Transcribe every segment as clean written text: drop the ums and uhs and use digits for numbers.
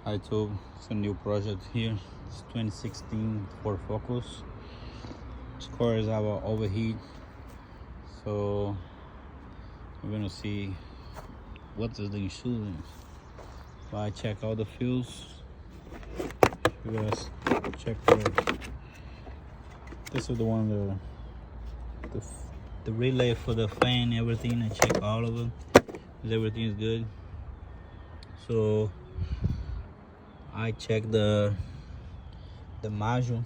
Hi YouTube, it's a new project here. It's 2016 Ford Focus. This car is our overheat, so we're gonna see what is the issue. So I check all the fuels. You guys check this is the one the relay for the fan, everything. I check all of them. Everything is good. So I check the module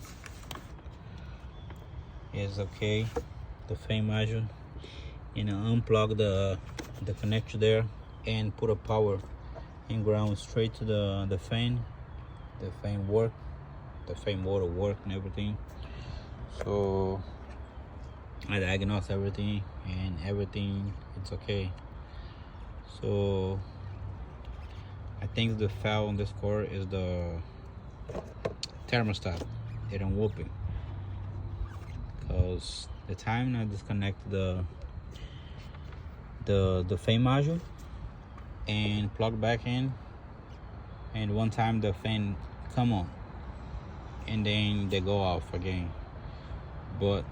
is okay, the fan module, and I unplug the connector there and put a power and ground straight to the fan. The fan work, the fan motor work and everything. So I diagnose everything and everything it's okay. So I think the foul on this car is the thermostat. It ain't whooping because the time I disconnect the fan module and plug back in, and one time the fan come on and then they go off again, but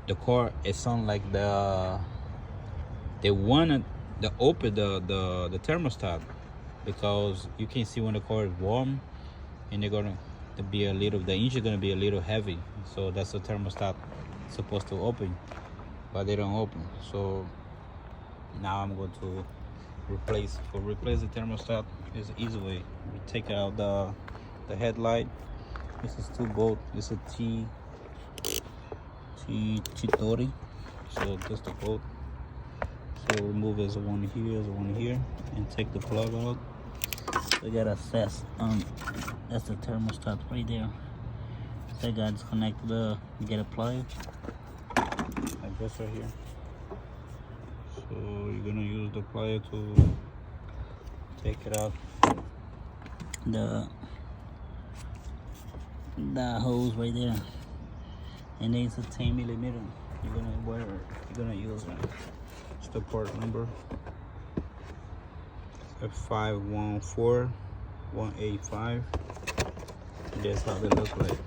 the car it sound like they wanted to open the thermostat, because you can see when the car is warm and they're gonna be a little, the engine gonna be a little heavy, so that's the thermostat supposed to open, but they don't open. So now I'm going to replace the thermostat. Is the easy way. We take out the headlight. This is 2 bolt. This is T30. So just the bolt. So remove this one here, and take the plug out. We got access. That's the thermostat right there. So I got disconnect get a plug like this right here. So you're gonna use the plier to take it out the hose right there, and then it's a 10mm. You're gonna use it's the part number F514185. That's how they look like.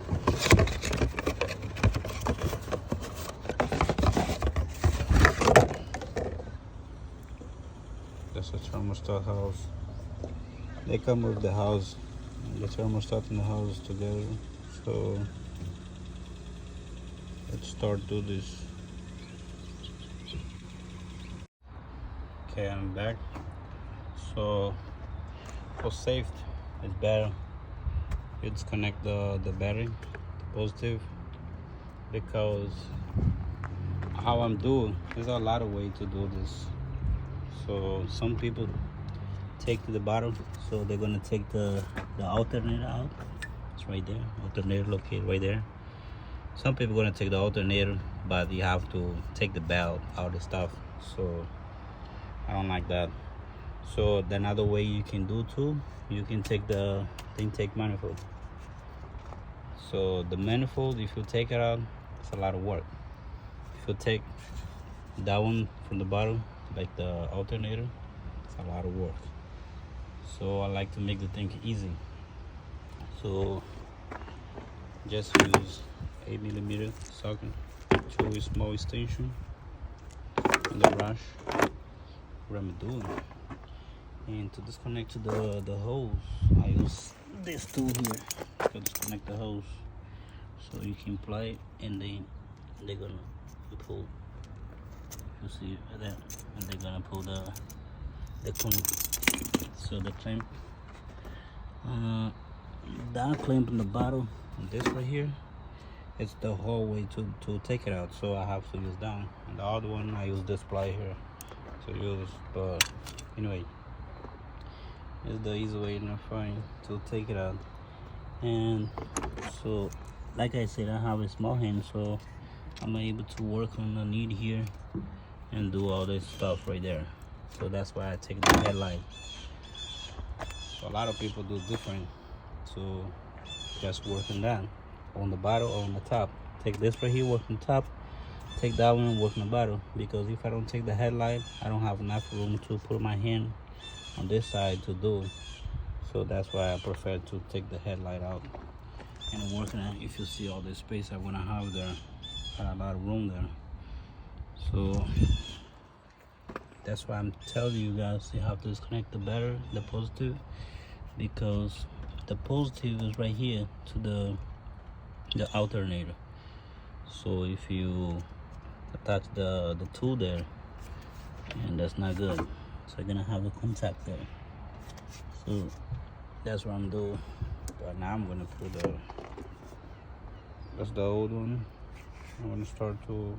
That's a thermostat house. They come with the house, the thermostat and the house together. So let's start do this. Okay, I'm back. So for safety, it's better you disconnect the battery, the positive, because how I'm doing, there's a lot of ways to do this. So some people take to the bottom, so they're gonna take the alternator out. It's right there, alternator located right there. Some people gonna take the alternator, but you have to take the belt out of stuff. So I don't like that. So another way you can do too, you can take the intake manifold. So the manifold, if you take it out, it's a lot of work. If you take that one from the bottom, like the alternator, it's a lot of work. So I like to make the thing easy. So just use 8mm socket, show small extension in the brush. What I'm doing, and to disconnect to the hose, I use this tool here to disconnect the hose. So you can apply it, and then they're gonna pull. You see that, and they're gonna pull the clamp. So the clamp, that clamp in the bottom, this right here, it's the whole way to take it out. So I have to use down, and the other one I use this ply here to use. But anyway, it's the easy way to find to take it out. And so like I said, I have a small hand, so I'm able to work on the need here and do all this stuff right there. So that's why I take the headlight. So a lot of people do different, so just working that on the bottom or on the top. Take this right here, work on top, take that one and work on the bottom, because if I don't take the headlight, I don't have enough room to put my hand on this side to do. So that's why I prefer to take the headlight out and working on. If you see all the space I'm gonna have there, got a lot of room there. So that's why I'm telling you guys you have to disconnect the battery, the positive, because the positive is right here to the alternator. So if you attach the tool there, and that's not good, so you're gonna have a contact there. So that's what I'm doing. But now I'm gonna put that's the old one. I'm gonna start to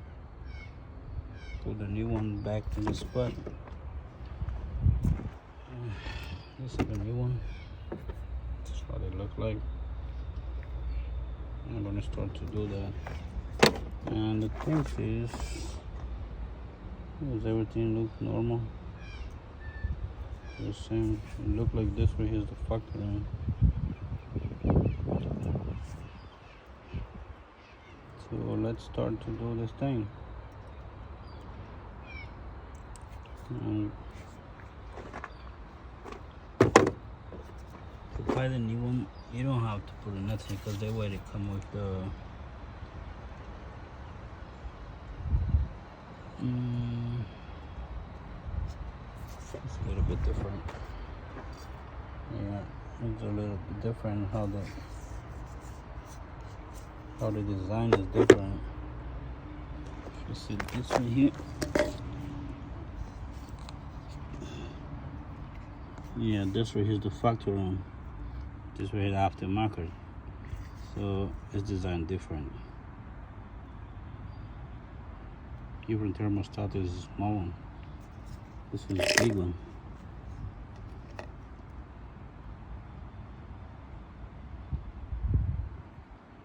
put the new one back in the spot. This is the new one. This is what it looks like. I'm gonna start to do that. And the thing is, does everything look normal? The same. It look like this right here is the factory. So let's start to do this thing. And to buy the new one, you don't have to put nothing because they already come with the it's a little bit different. Yeah, it's a little bit different how the design is different. You see this one here. Yeah, this right here is the factory one. This right here the aftermarket. So it's designed different. Even thermostat is a small one. This is a big one.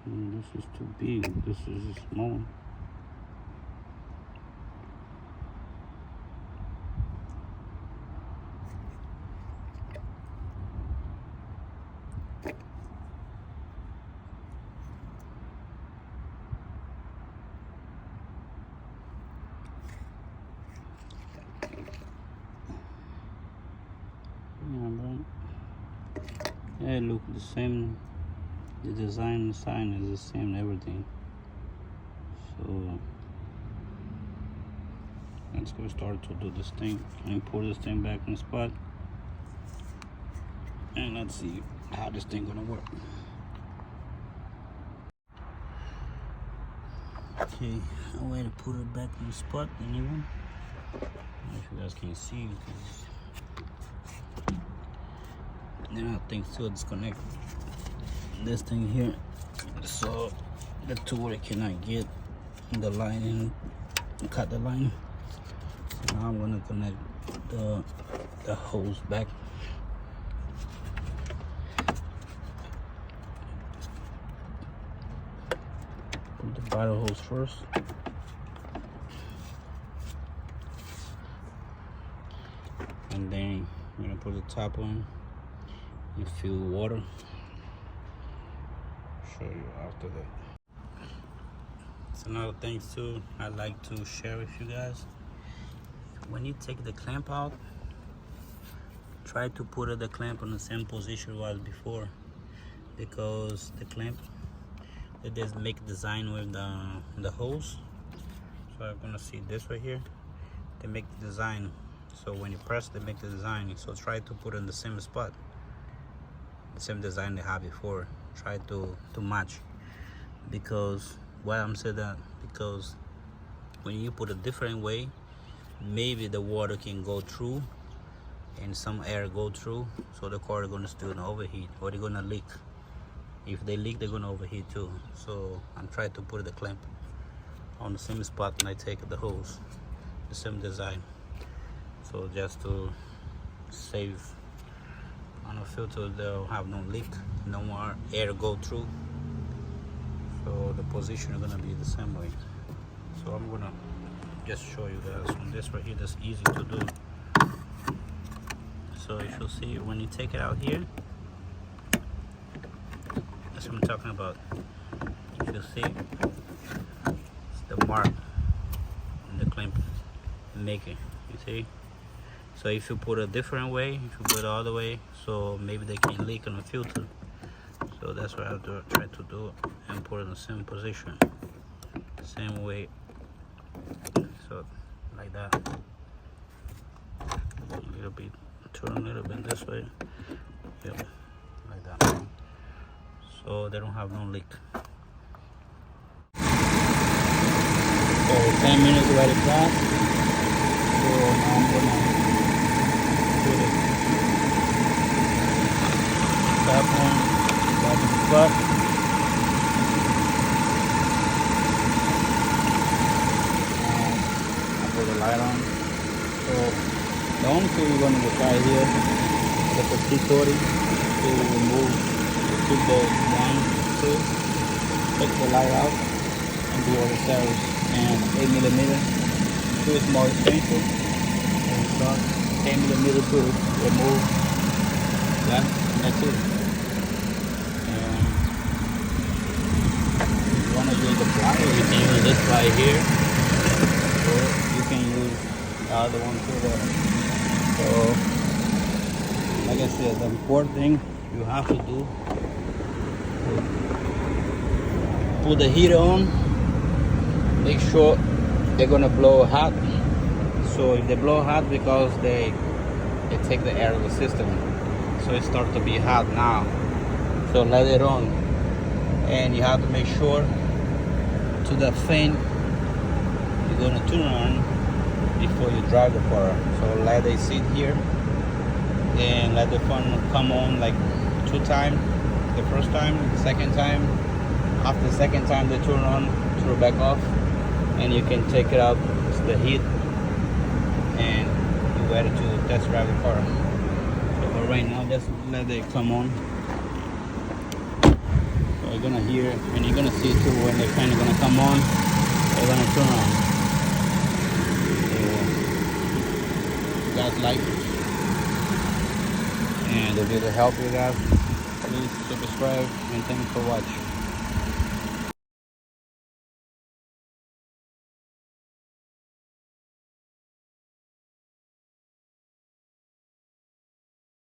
And this is too big. This is a small one. Yeah, look the same. The design sign is the same, everything. So let's go start to do this thing and put this thing back in the spot, and let's see how this thing gonna work. Okay, a way to put it back in the spot, anyone? I don't know if you guys can see because then I think to disconnect this thing here, so the tool cannot get the line and cut the line. So now I'm gonna connect the hose back. Put the bottom hose first. And then I'm gonna put the top on and fill water. Show you after that. So another thing too I like to share with you guys, when you take the clamp out, try to put the clamp on the same position it was before, because the clamp it does make design with the hose. So I'm gonna see this right here, they make the design, so when you press they make the design. So try to put it in the same spot, the same design they had before. Try to match, because why I'm saying that, because when you put a different way, maybe the water can go through and some air go through, so the car is gonna still overheat or they're gonna leak. If they leak, they're gonna overheat too. So I'm trying to put the clamp on the same spot when I take the hose, the same design. So just to save on a filter, they'll have no leak, no more air go through. So the position is gonna be the same way. So I'm gonna just show you guys on this right here. That's easy to do. So if you see, when you take it out here, that's what I'm talking about. If you see, it's the mark in the clamp maker. You see, So if you put a different way, if you put the other way, so maybe they can leak on the filter. So that's what I have to try to do, and put it in the same position, same way. So like that. A little bit, turn a little bit this way. Yep, like that. So they don't have no leak. So 10 minutes already passed. So now I'm gonna put it that one, that spot. I put the light on. So the only thing we're gonna try here is the T40 to remove the bulb 1, 2, take the light out, and do all the cells. And 8mm, too is more expensive. And start 10mm to remove that, and that's it. And if you want to use the plier, you can use this plier here, or you can use the other one too there. So, like I said, the important thing you have to do, put the heater on. Make sure they're gonna blow hot. So if they blow hot, because they take the air of the system, so it starts to be hot now. So let it on, and you have to make sure to the fan you're gonna turn on before you drive the car. So let it sit here and let the fan come on like 2 times. The first time, the second time. After the second time, they turn on, turn it back off. And you can take it out, it's the heat, and you're ready to test drive the car. So for right now, just let it come on. So you're gonna hear, and you're gonna see too when the fan is gonna come on, they're gonna turn on. So if you guys like it, and if it helped you guys, please subscribe, and thanks for watching.